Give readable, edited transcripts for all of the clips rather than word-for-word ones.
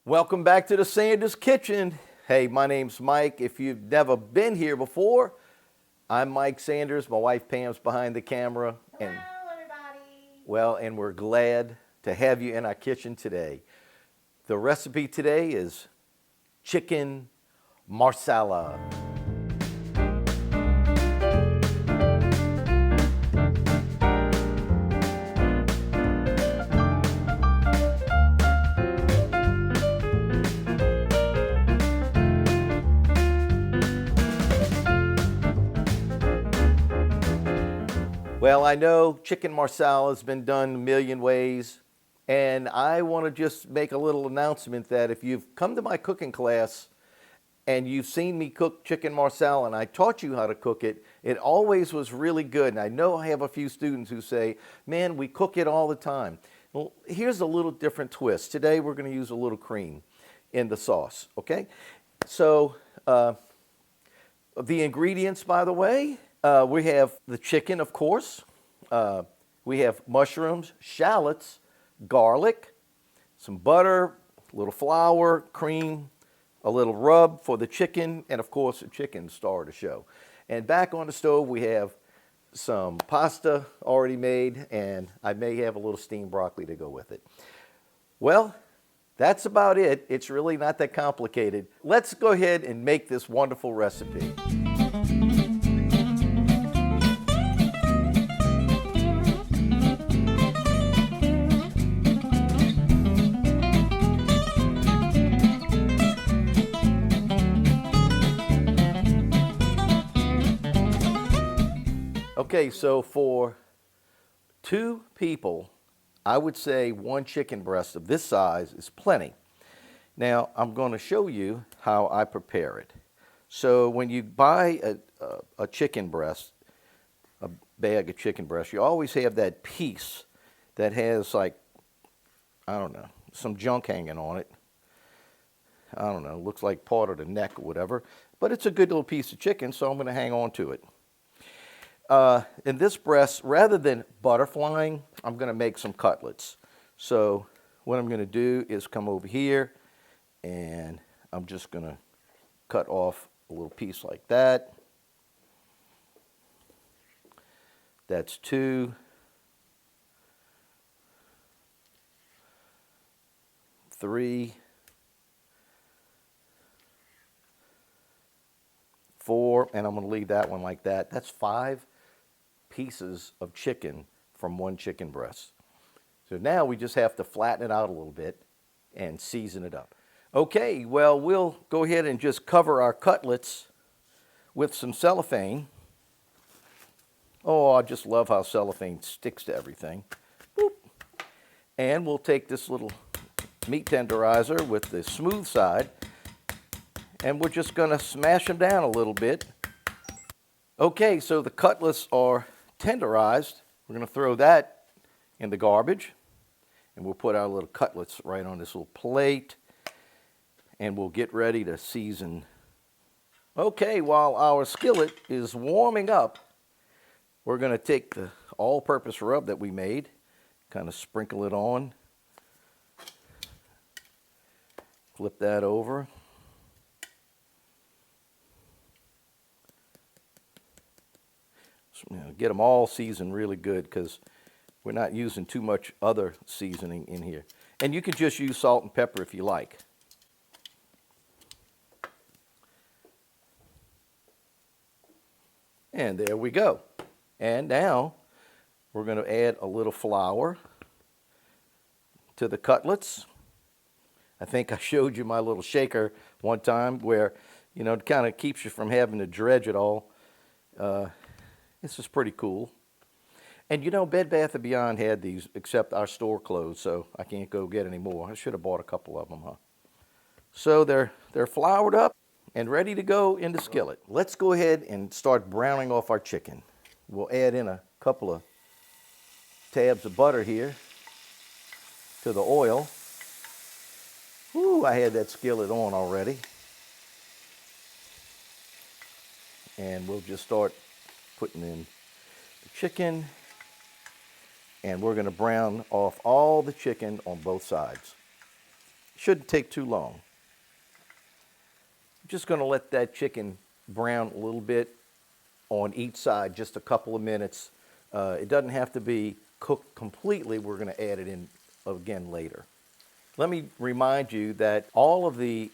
Welcome back to the Sanders Kitchen. Hey, my name's Mike. If you've never been here before, I'm Mike Sanders. My wife Pam's behind the camera. Hello, everybody. And we're glad to have you in our kitchen today. The recipe today is Chicken Marsala. Well, I know chicken marsala has been done a million ways, and I want to just make a little announcement that if you've come to my cooking class and you've seen me cook chicken marsala and I taught you how to cook it, it always was really good. And I know I have a few students who say, man, we cook it all the time. Well, here's a little different twist. Today we're going to use a little cream in the sauce, okay? So the ingredients, by the way, we have the chicken, of course. We have mushrooms, shallots, garlic, some butter, a little flour, cream, a little rub for the chicken, and of course the chicken star of the show. And back on the stove we have some pasta already made, and I may have a little steamed broccoli to go with it. Well, that's about it. It's really not that complicated. Let's go ahead and make this wonderful recipe. Okay, so for 2 people, I would say 1 chicken breast of this size is plenty. Now, I'm going to show you how I prepare it. So when you buy a chicken breast, a bag of chicken breast, you always have that piece that has, like, I don't know, some junk hanging on it. I don't know, looks like part of the neck or whatever. But it's a good little piece of chicken, so I'm going to hang on to it. In this breast, rather than butterflying, I'm going to make some cutlets. So what I'm going to do is come over here, and I'm just going to cut off a little piece like that. That's 2. 3. 4, and I'm going to leave that one like that. That's 5 pieces of chicken from 1 chicken breast. So now we just have to flatten it out a little bit and season it up. Okay, well, we'll go ahead and just cover our cutlets with some cellophane. Oh, I just love how cellophane sticks to everything. Boop. And we'll take this little meat tenderizer with the smooth side, and we're just going to smash them down a little bit. Okay, so the cutlets are tenderized. We're going to throw that in the garbage, and we'll put our little cutlets right on this little plate, and we'll get ready to season. Okay, while our skillet is warming up, we're going to take the all-purpose rub that we made, kind of sprinkle it on, flip that over. Get them all seasoned really good, because we're not using too much other seasoning in here. And you can just use salt and pepper if you like. And there we go. And now we're going to add a little flour to the cutlets. I think I showed you my little shaker one time where, you know, it kind of keeps you from having to dredge it all. This is pretty cool. And you know, Bed Bath & Beyond had these, except our store closed, so I can't go get any more. I should have bought a couple of them, huh? So they're floured up and ready to go in the skillet. Let's go ahead and start browning off our chicken. We'll add in a couple of tabs of butter here to the oil. Ooh, I had that skillet on already. And we'll just start putting in the chicken, and we're going to brown off all the chicken on both sides. Shouldn't take too long. I'm just going to let that chicken brown a little bit on each side, just a couple of minutes. It doesn't have to be cooked completely. We're going to add it in again later. Let me remind you that all of the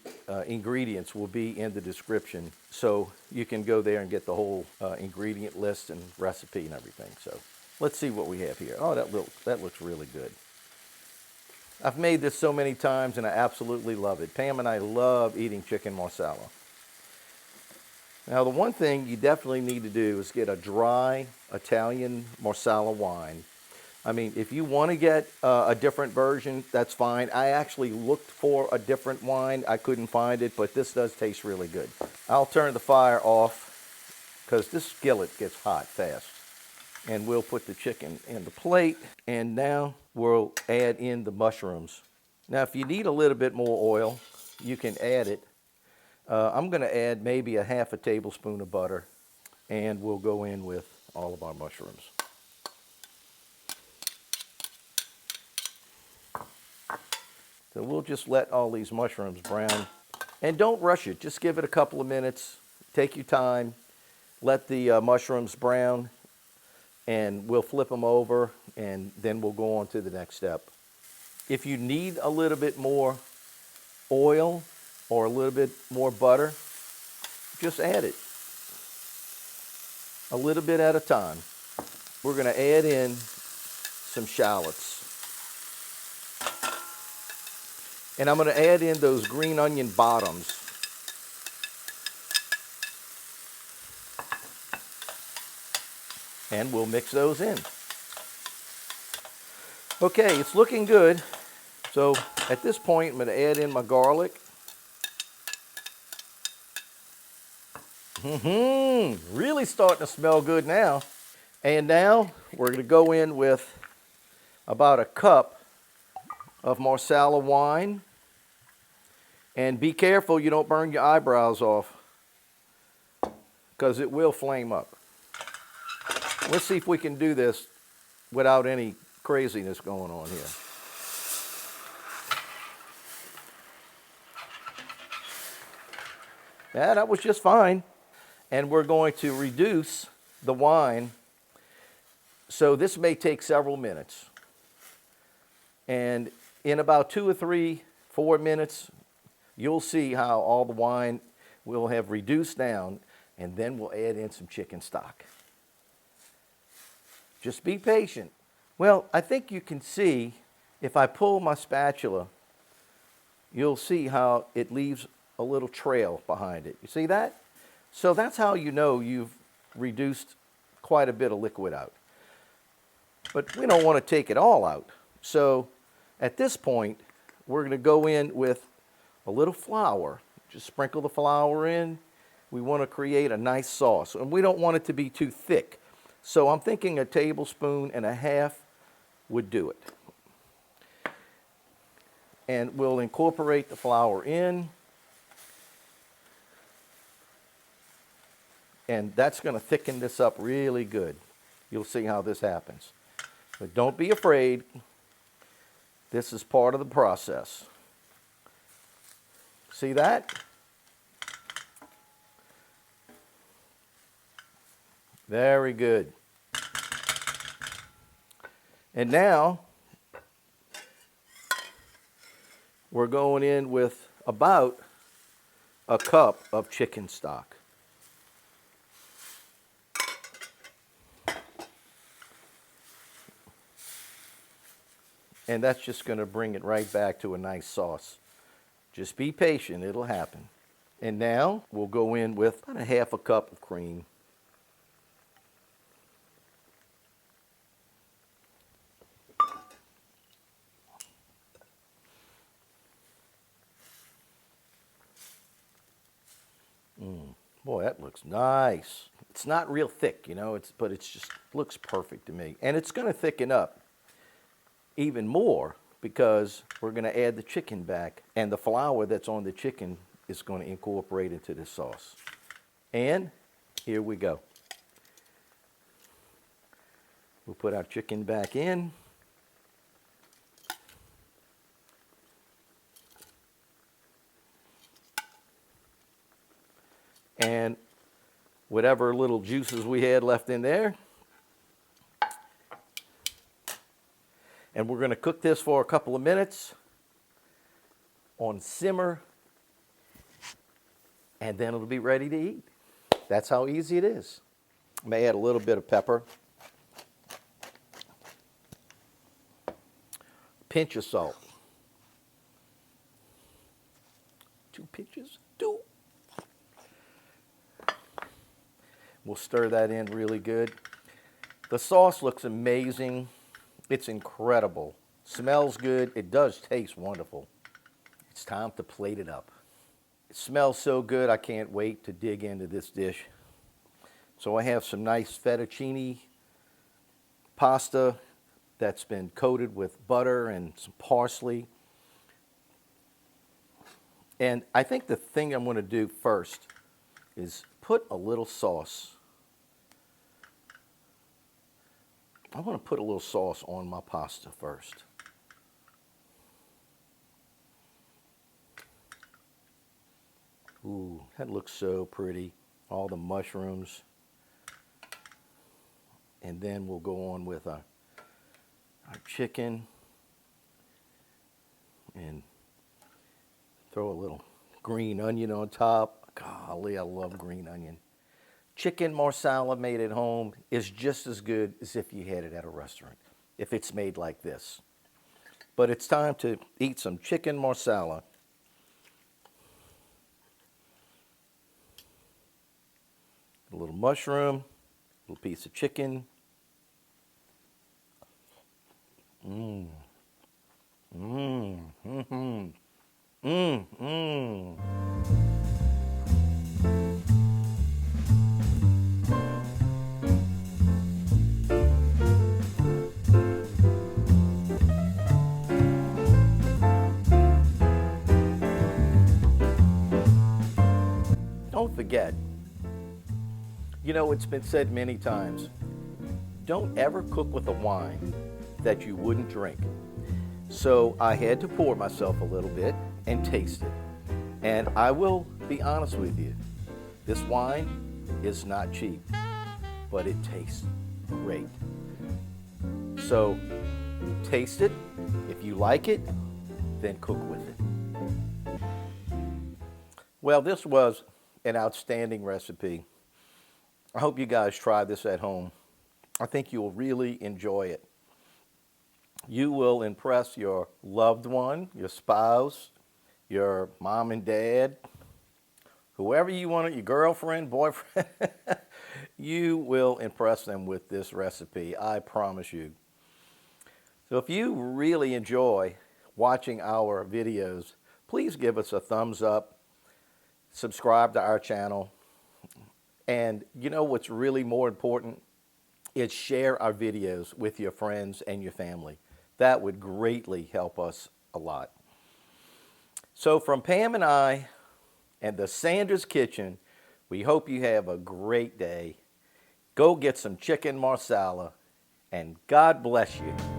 ingredients will be in the description, so you can go there and get the whole ingredient list and recipe and everything. So let's see what we have here. Oh, that looks really good. I've made this so many times and I absolutely love it. Pam and I love eating chicken marsala. Now, the one thing you definitely need to do is get a dry Italian marsala wine. I mean, if you want to get a different version, that's fine. I actually looked for a different wine. I couldn't find it, but this does taste really good. I'll turn the fire off because this skillet gets hot fast. And we'll put the chicken in the plate. And now we'll add in the mushrooms. Now, if you need a little bit more oil, you can add it. I'm going to add maybe a half a tablespoon of butter, and we'll go in with all of our mushrooms. So we'll just let all these mushrooms brown. And don't rush it. Just give it a couple of minutes. Take your time. Let the mushrooms brown, and we'll flip them over, and then we'll go on to the next step. If you need a little bit more oil or a little bit more butter, just add it. A little bit at a time. We're going to add in some shallots. And I'm going to add in those green onion bottoms. And we'll mix those in. Okay, it's looking good. So at this point, I'm going to add in my garlic. Really starting to smell good now. And now we're going to go in with about a cup of Marsala wine. And be careful you don't burn your eyebrows off, because it will flame up. Let's see if we can do this without any craziness going on here. Yeah, that was just fine. And we're going to reduce the wine. So this may take several minutes. And in about 2 or 3, 4 minutes, you'll see how all the wine will have reduced down, and then we'll add in some chicken stock. Just be patient. Well, I think you can see, if I pull my spatula, you'll see how it leaves a little trail behind it. You see that? So that's how you know you've reduced quite a bit of liquid out. But we don't want to take it all out. So at this point, we're going to go in with a little flour. Just sprinkle the flour in. We want to create a nice sauce, and we don't want it to be too thick. So I'm thinking 1.5 tablespoons would do it. And we'll incorporate the flour in. And that's going to thicken this up really good. You'll see how this happens. But don't be afraid. This is part of the process. See that? Very good. And now we're going in with about a cup of chicken stock. And that's just going to bring it right back to a nice sauce. Just be patient, it'll happen. And now we'll go in with about 1/2 cup of cream. Boy, that looks nice. It's not real thick, you know, but it's just looks perfect to me. And it's going to thicken up even more because we're going to add the chicken back, and the flour that's on the chicken is going to incorporate into this sauce. And here we go. We'll put our chicken back in. and whatever little juices we had left in there. And we're going to cook this for a couple of minutes on simmer, and then it'll be ready to eat. That's how easy it is. I may add a little bit of pepper. Pinch of salt. 2 pinches. 2. We'll stir that in really good. The sauce looks amazing. It's incredible. Smells good. It does taste wonderful. It's time to plate it up. It smells so good, I can't wait to dig into this dish. So I have some nice fettuccine pasta that's been coated with butter and some parsley. And I think the thing I'm going to do first is put a little sauce. I want to put a little sauce on my pasta first. Ooh, that looks so pretty. All the mushrooms. And then we'll go on with our chicken and throw a little green onion on top. Golly, I love green onion. Chicken Marsala made at home is just as good as if you had it at a restaurant, if it's made like this. But it's time to eat some Chicken Marsala. A little mushroom, a little piece of chicken. Mmm. Mmm. Mmm. Mmm. Mmm. Don't forget, you know, it's been said many times, don't ever cook with a wine that you wouldn't drink. So I had to pour myself a little bit and taste it. And I will be honest with you, this wine is not cheap, but it tastes great. So taste it. If you like it, then cook with it. Well, this was an outstanding recipe. I hope you guys try this at home. I think you'll really enjoy it. You will impress your loved one, your spouse, your mom and dad, whoever you want, your girlfriend, boyfriend. You will impress them with this recipe, I promise you. So if you really enjoy watching our videos, please give us a thumbs up. Subscribe to our channel, and you know what's really more important is share our videos with your friends and your family. That would greatly help us a lot. So from Pam and I and the Sanders Kitchen, we hope you have a great day. Go get some chicken marsala, and God bless you.